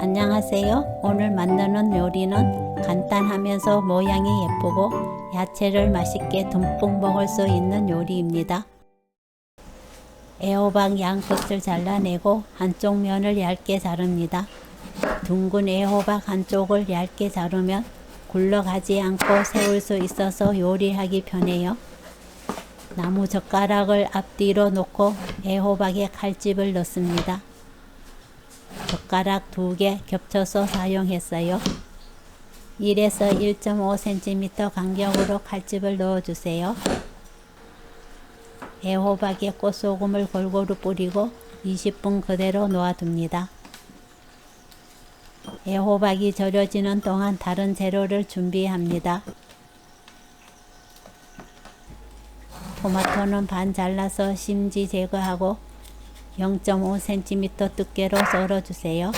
안녕하세요. 오늘 만드는 요리는 간단하면서 모양이 예쁘고 야채를 맛있게 듬뿍 먹을 수 있는 요리입니다. 애호박 양끝을 잘라내고 한쪽 면을 얇게 자릅니다. 둥근 애호박 한쪽을 얇게 자르면 굴러가지 않고 세울 수 있어서 요리하기 편해요. 나무 젓가락을 앞뒤로 놓고 애호박에 칼집을 넣습니다. 젓가락 2개 겹쳐서 사용했어요. 1에서 1.5cm 간격으로 칼집을 넣어주세요. 애호박에 꽃소금을 골고루 뿌리고 20분 그대로 놓아둡니다. 애호박이 절여지는 동안 다른 재료를 준비합니다. 토마토는 반 잘라서 심지 제거하고 0.5cm 두께로 썰어주세요.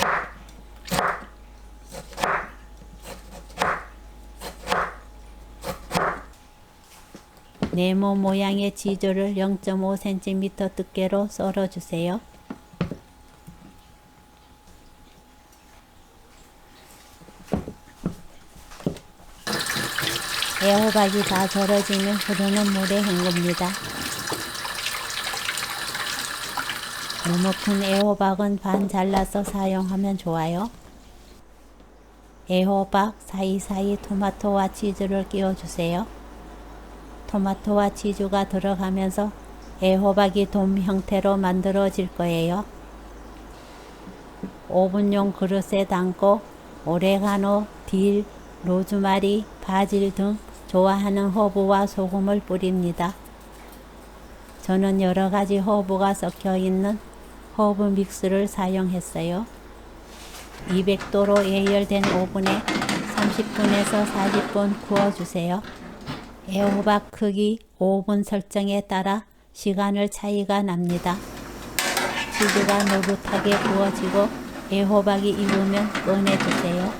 네모 모양의 치즈를 0.5cm 두께로 썰어주세요. 애호박이 다 절여지면 흐르는 물에 헹굽니다. 너무 큰 애호박은 반 잘라서 사용하면 좋아요. 애호박 사이사이 토마토와 치즈를 끼워주세요. 토마토와 치즈가 들어가면서 애호박이 돔 형태로 만들어질 거예요. 오븐용 그릇에 담고 오레가노, 딜, 로즈마리, 바질 등 좋아하는 허브와 소금을 뿌립니다. 저는 여러가지 허브가 섞여 있는 허브 믹스를 사용했어요. 200도로 예열된 오븐에 30분에서 40분 구워주세요. 애호박 크기, 오븐 설정에 따라 시간을 차이가 납니다. 치즈가 노릇하게 구워지고 애호박이 익으면 꺼내주세요.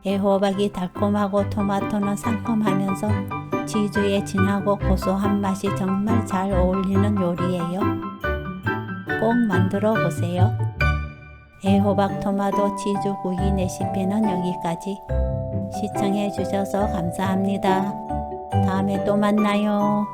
애호박이 달콤하고 토마토는 상큼하면서 치즈의 진하고 고소한 맛이 정말 잘 어울리는 요리예요. 꼭 만들어 보세요. 애호박 토마토 치즈구이 레시피는 여기까지. 시청해 주셔서 감사합니다. 다음에 또 만나요.